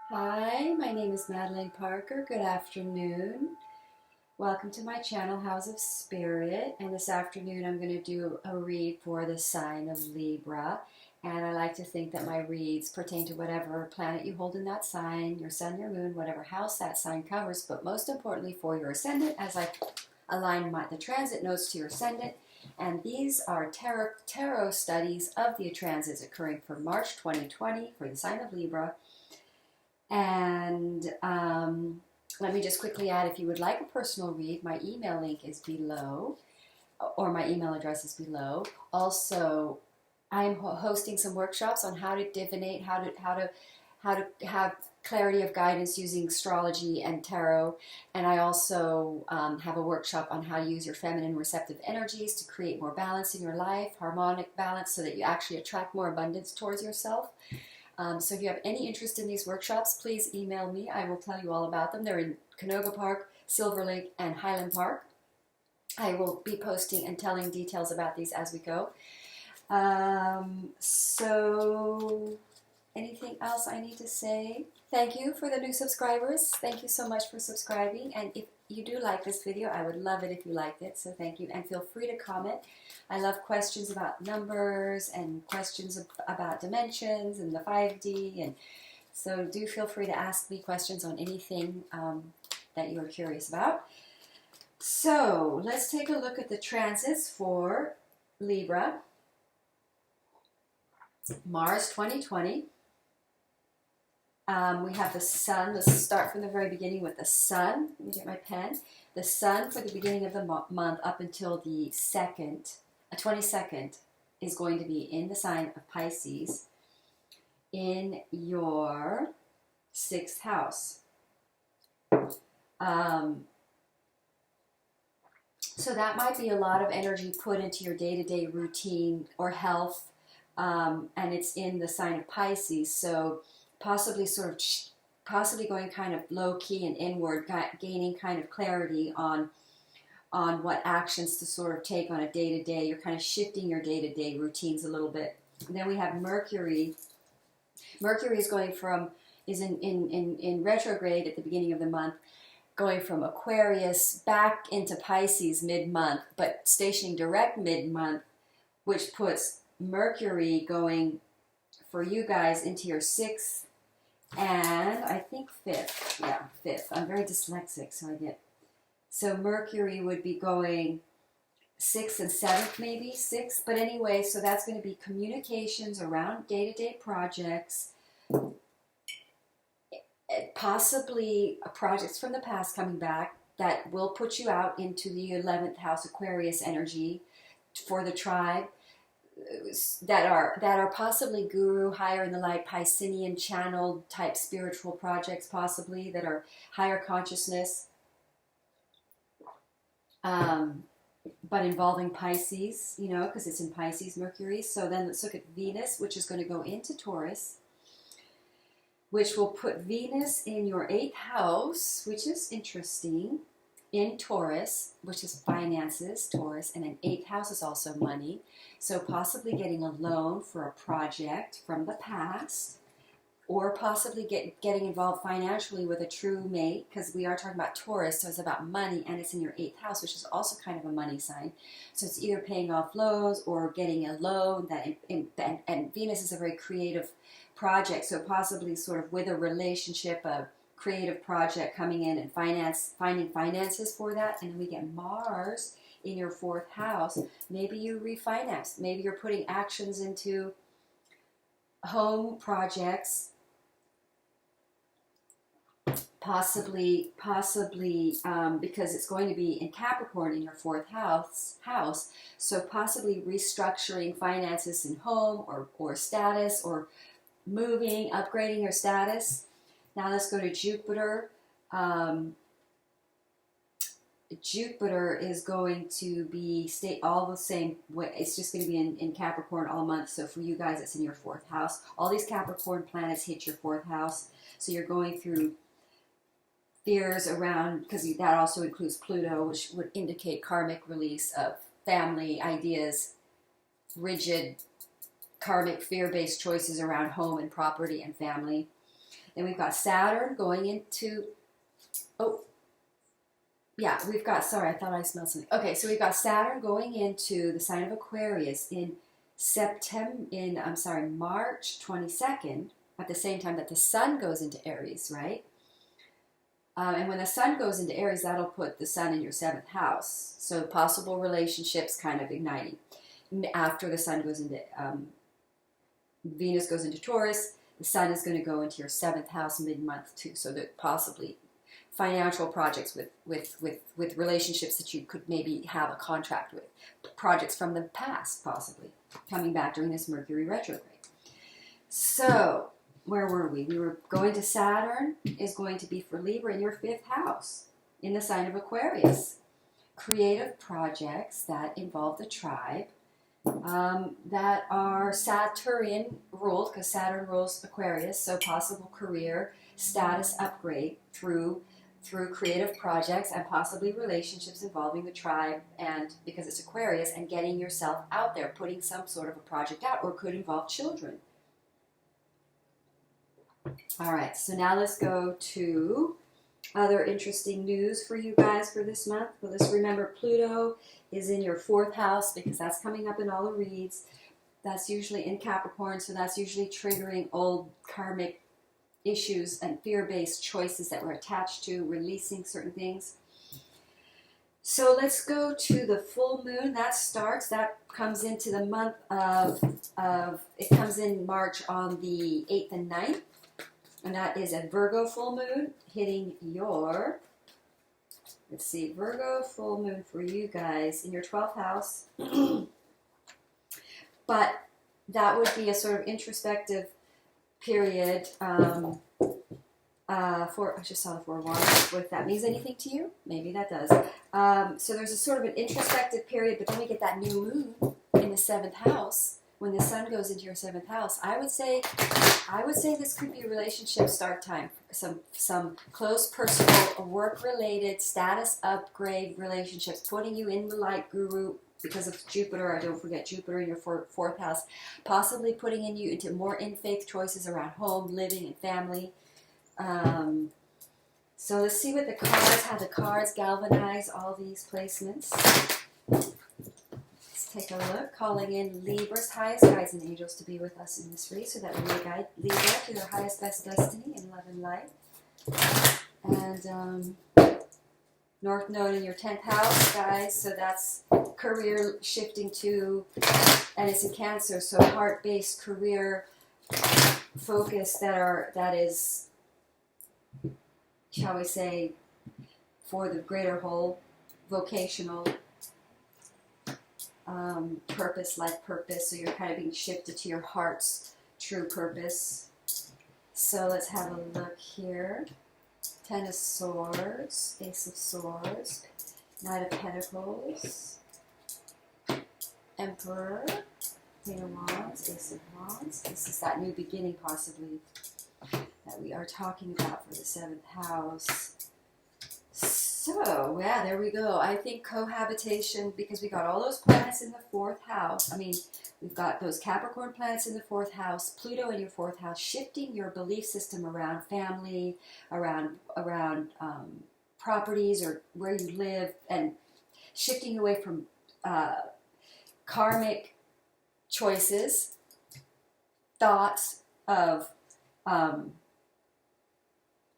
Hi, my name is Madeline Parker. Good afternoon. Welcome to my channel, House of Spirit. And this afternoon I'm going to do a read for the sign of Libra. And I like to think that my reads pertain to whatever planet you hold in that sign, your sun, your moon, whatever house that sign covers, but most importantly for your ascendant, as I align the transit nodes to your ascendant. And these are tarot studies of the transits occurring for March 2020 for the sign of Libra. And let me just quickly add, if you would like a personal read, my email link is below, or my email address is below. Also, I'm hosting some workshops on how to divinate, how to have clarity of guidance using astrology and tarot. And I also have a workshop on how to use your feminine receptive energies to create more balance in your life, harmonic balance, so that you actually attract more abundance towards yourself. So if you have any interest in these workshops, please email me. I will tell you all about them. They're in Canoga Park, Silver Lake, and Highland Park. I will be posting and telling details about these as we go. So anything else I need to say? Thank you for the new subscribers. Thank you so much for subscribing. And if you do like this video, I would love it if you liked it. So thank you. And feel free to comment. I love questions about numbers and questions about dimensions and the 5D. And so do feel free to ask me questions on anything that you're curious about. So let's take a look at the transits for Libra. Mars 2020. We have the sun. Let's start from the very beginning with the sun. Let me get my pen. The sun for the beginning of the month up until the 22nd, is going to be in the sign of Pisces in your 6th house. So that might be a lot of energy put into your day-to-day routine or health, and it's in the sign of Pisces. So possibly going kind of low-key and inward, gaining kind of clarity on what actions to sort of take on a day-to-day. You're kind of shifting your day-to-day routines a little bit. And then we have Mercury. Mercury is in retrograde at the beginning of the month, going from Aquarius back into Pisces mid-month, but stationing direct mid-month, which puts Mercury going for you guys into your 6th and I think 5th. Yeah, 5th. I'm very dyslexic, so Mercury would be going 6th and 7th, maybe 6th. But anyway, so that's going to be communications around day-to-day projects, possibly projects from the past coming back that will put you out into the 11th house Aquarius energy for the tribe, that are possibly guru, higher in the light, Piscean channeled type spiritual projects, possibly that are higher consciousness, but involving Pisces, because it's in Pisces, Mercury. So then let's look at Venus, which is going to go into Taurus, which will put Venus in your 8th house, which is interesting, in Taurus, which is finances, Taurus, and an 8th house is also money. So possibly getting a loan for a project from the past, or possibly getting involved financially with a true mate, because we are talking about Taurus, so it's about money, and it's in your 8th house, which is also kind of a money sign. So it's either paying off loans or getting a loan, and Venus is a very creative project, so possibly sort of with a relationship, a creative project coming in and finding finances for that. And then we get Mars in your 4th house. Maybe you refinance. Maybe you're putting actions into home projects, possibly because it's going to be in Capricorn in your 4th house. So possibly restructuring finances in home or status, or moving, upgrading your status. Now let's go to Jupiter. Jupiter is going to be all the same way. It's just going to be in Capricorn all month. So for you guys, it's in your 4th house. All these Capricorn planets hit your 4th house. So you're going through fears around, because that also includes Pluto, which would indicate karmic release of family ideas, rigid karmic fear-based choices around home and property and family. Then we've got Saturn going into, oh, yeah, we've got, sorry, I thought I smelled something. Okay, so we've got Saturn going into the sign of Aquarius in March 22nd, at the same time that the Sun goes into Aries, right? And when the Sun goes into Aries, that'll put the Sun in your 7th house. So possible relationships kind of igniting. After the Sun goes into, Venus goes into Taurus, the Sun is going to go into your 7th house mid-month too. So that possibly financial projects with relationships that you could maybe have a contract with. Projects from the past, possibly, coming back during this Mercury retrograde. So, where were we? We were going to Saturn is going to be for Libra in your 5th house, in the sign of Aquarius. Creative projects that involve the tribe, that are Saturnian ruled, because Saturn rules Aquarius, so possible career status upgrade through creative projects and possibly relationships involving the tribe, and because it's Aquarius, and getting yourself out there, putting some sort of a project out, or could involve children. All right, so now let's go to other interesting news for you guys for this month. Well, let's remember Pluto is in your 4th house because that's coming up in all the reads. That's usually in Capricorn, so that's usually triggering old karmic issues and fear-based choices that we're attached to, releasing certain things. So let's go to the full moon. That comes into the month it comes in March on the 8th and 9th. And that is a Virgo full moon hitting your, let's see, Virgo full moon for you guys in your 12th house. But that would be a sort of introspective period I just saw the 4 of Wands. If that means anything to you, maybe that does. So there's a sort of an introspective period, but then we get that new moon in the 7th house. When the Sun goes into your 7th house, I would say this could be a relationship start time. Some close personal, work-related, status upgrade relationships, putting you in the light, guru, because of Jupiter. Don't forget Jupiter in your 4th house, possibly putting you into more in-faith choices around home, living, and family. So let's see what how the cards galvanize all these placements. Take a look, calling in Libra's highest guides and angels to be with us in this read so that we may guide Libra to their highest best destiny in love and light. And North Node in your 10th house, guys, so that's career shifting to, and it's in Cancer, so heart-based career focus that is, shall we say, for the greater whole, vocational purpose, life purpose, so you're kind of being shifted to your heart's true purpose. So let's have a look here. 10 of Swords, Ace of Swords, Knight of Pentacles, Emperor, Queen of Wands, Ace of Wands. This is that new beginning possibly that we are talking about for the 7th house. So, yeah, there we go. I think cohabitation, because we got all those planets in the 4th house. I mean, we've got those Capricorn planets in the 4th house, Pluto in your 4th house, shifting your belief system around family, around properties or where you live, and shifting away from karmic choices, thoughts of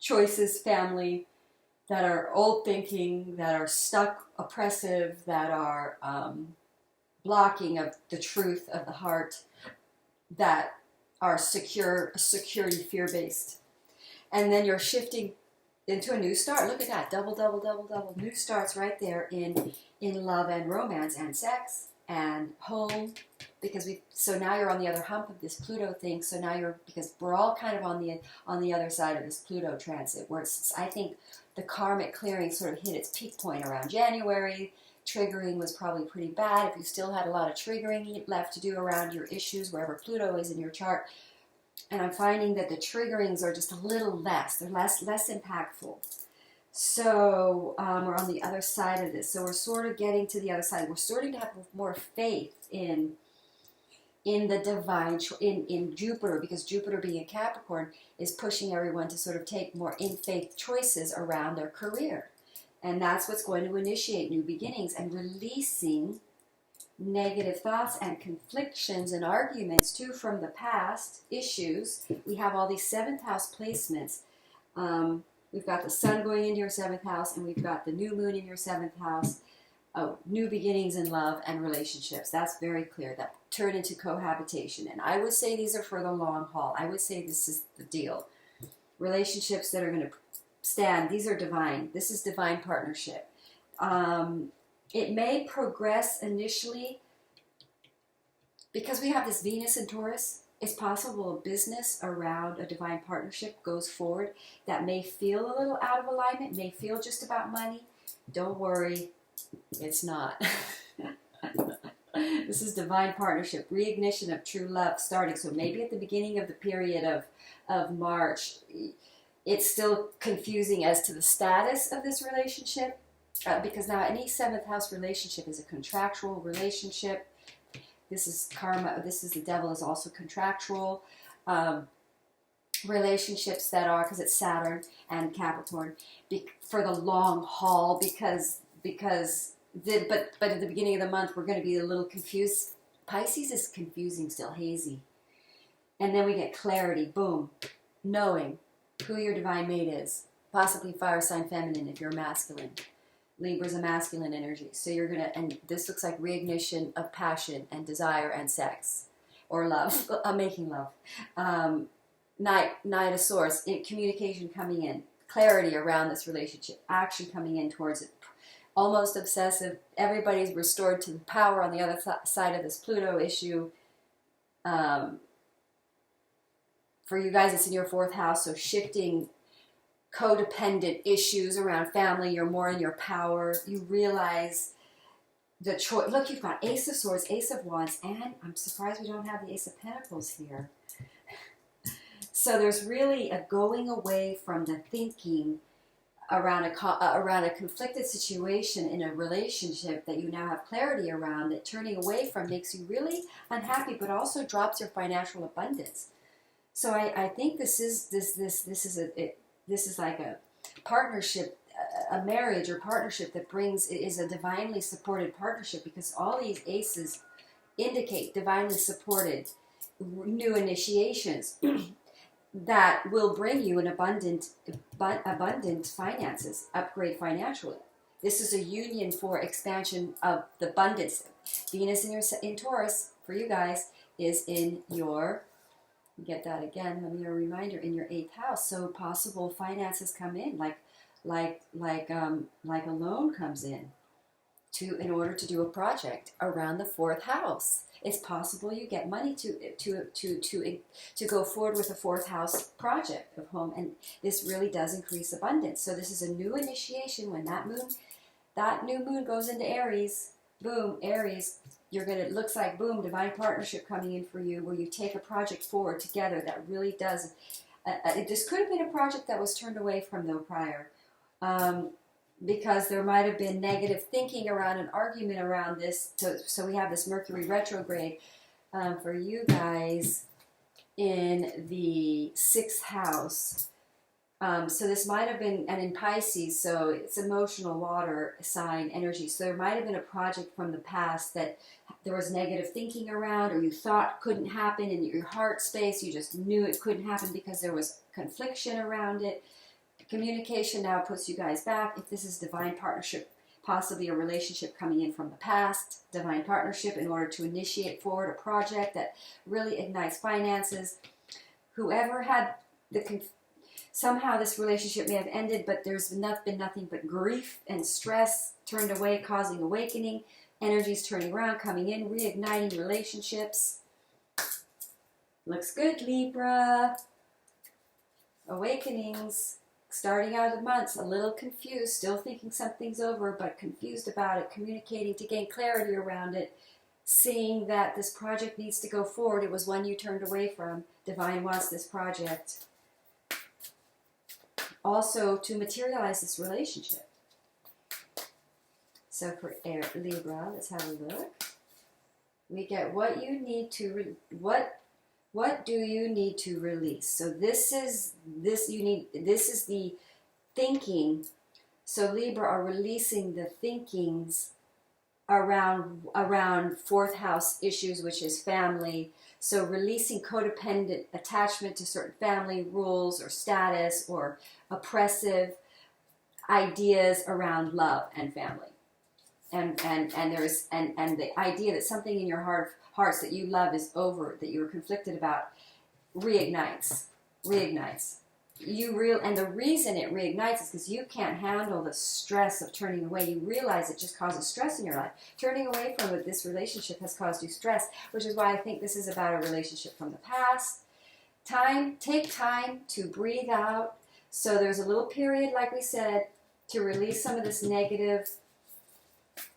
choices, family, that are old thinking, that are stuck, oppressive, that are blocking of the truth of the heart, that are security, fear-based. And then you're shifting into a new start. Look at that, double, double, double, double. New starts right there in love and romance and sex and home. So now you're on the other hump of this Pluto thing. So now because we're all kind of on the other side of this Pluto transit, where I think the karmic clearing sort of hit its peak point around January. Triggering was probably pretty bad. If you still had a lot of triggering left to do around your issues, wherever Pluto is in your chart. And I'm finding that the triggerings are just a little less. They're less impactful. So we're on the other side of this. So we're sort of getting to the other side. We're starting to have more faith in in the divine, in Jupiter, because Jupiter being a Capricorn is pushing everyone to sort of take more in-faith choices around their career. And that's what's going to initiate new beginnings and releasing negative thoughts and conflictions and arguments too from the past issues. We have all these 7th house placements. We've got the sun going into your 7th house, and we've got the new moon in your 7th house. Oh, new beginnings in love and relationships. That's very clear. That turn into cohabitation. And I would say these are for the long haul. I would say this is the deal. Relationships that are going to stand. These are divine. This is divine partnership. It may progress initially because we have this Venus in Taurus. It's possible a business around a divine partnership goes forward that may feel a little out of alignment, may feel just about money. Don't worry. It's not. This is divine partnership, reignition of true love starting. So maybe at the beginning of the period of March, it's still confusing as to the status of this relationship, because now any 7th house relationship is a contractual relationship. This is karma. This is the devil is also contractual. Relationships that are, because it's Saturn and Capricorn, for the long haul, but at the beginning of the month, we're going to be a little confused. Pisces is confusing still, hazy. And then we get clarity, boom, knowing who your divine mate is. Possibly fire sign feminine if you're masculine. Libra's a masculine energy. So you're going to, and this looks like reignition of passion and desire and sex. Or love, making love. Knight of Swords, communication coming in. Clarity around this relationship. Action coming in towards it. Almost obsessive. Everybody's restored to the power on the other side of this Pluto issue. For you guys, it's in your 4th house, so shifting codependent issues around family. You're more in your power. You realize the choice. Look, you've got Ace of Swords, Ace of Wands, and I'm surprised we don't have the Ace of Pentacles here. So there's really a going away from the thinking around a conflicted situation in a relationship that you now have clarity around, that turning away from makes you really unhappy, but also drops your financial abundance. So I think this is like a partnership, a marriage or partnership that is a divinely supported partnership, because all these aces indicate divinely supported new initiations that will bring you an abundant finances, upgrade financially. This is a union for expansion of the abundance. Venus in Taurus, for you guys, is in your, get that again, let me a reminder, in your 8th house. So possible finances come in, like a loan comes in in order to do a project around the 4th house. It's possible you get money to go forward with a 4th house project of home, and this really does increase abundance. So this is a new initiation. When that new moon goes into Aries, boom, Aries, it looks like boom, divine partnership coming in for you, where you take a project forward together that really does. This could have been a project that was turned away from though prior. Because there might have been negative thinking around an argument around this. So we have this Mercury retrograde for you guys in the 6th house. So this might have been, and in Pisces, so it's emotional water sign energy. So there might have been a project from the past that there was negative thinking around, or you thought couldn't happen in your heart space. You just knew it couldn't happen because there was confliction around it. Communication now puts you guys back. If this is divine partnership, possibly a relationship coming in from the past, divine partnership in order to initiate forward a project that really ignites finances. Whoever had somehow this relationship may have ended, but there's been nothing but grief and stress turned away, causing awakening. Energies turning around, coming in, reigniting relationships. Looks good, Libra. Awakenings. Starting out of the months, a little confused, still thinking something's over, but confused about it, communicating to gain clarity around it, seeing that this project needs to go forward. It was one you turned away from. Divine wants this project. Also, to materialize this relationship. So for Libra, let's have a look. We get what you need to what do you need to release? So this is the thinking. So Libra are releasing the thinkings around fourth house issues, which is family. So releasing codependent attachment to certain family rules or status or oppressive ideas around love and family. And the idea that something in your hearts that you love is over, that you were conflicted about, reignites. And the reason it reignites is because you can't handle the stress of turning away. You realize it just causes stress in your life. Turning away from it, this relationship has caused you stress, which is why I think this is about a relationship from the past. Take time to breathe out. So there's a little period, like we said, to release some of this negative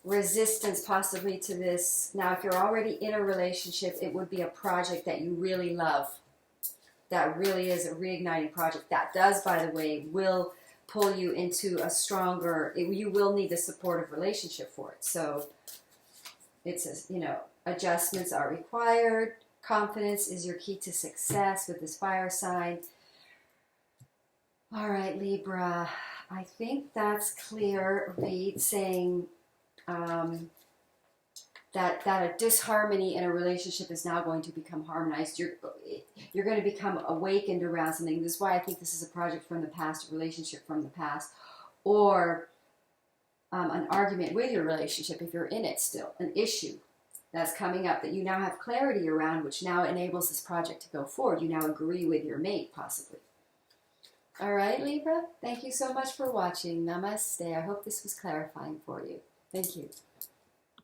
resistance possibly to this. Now, if you're already in a relationship, it would be a project that you really love. That really is a reigniting project. That does, by the way, will pull you into a stronger, you will need a supportive relationship for it. So it says, adjustments are required. Confidence is your key to success with this fire sign. All right, Libra, I think that's clear. Read saying that a disharmony in a relationship is now going to become harmonized. You're going to become awakened around something. This is why I think this is a project from the past, a relationship from the past, or an argument with your relationship if you're in it still, an issue that's coming up that you now have clarity around, which now enables this project to go forward. You now agree with your mate, possibly. All right, Libra, thank you so much for watching. Namaste. I hope this was clarifying for you. Thank you.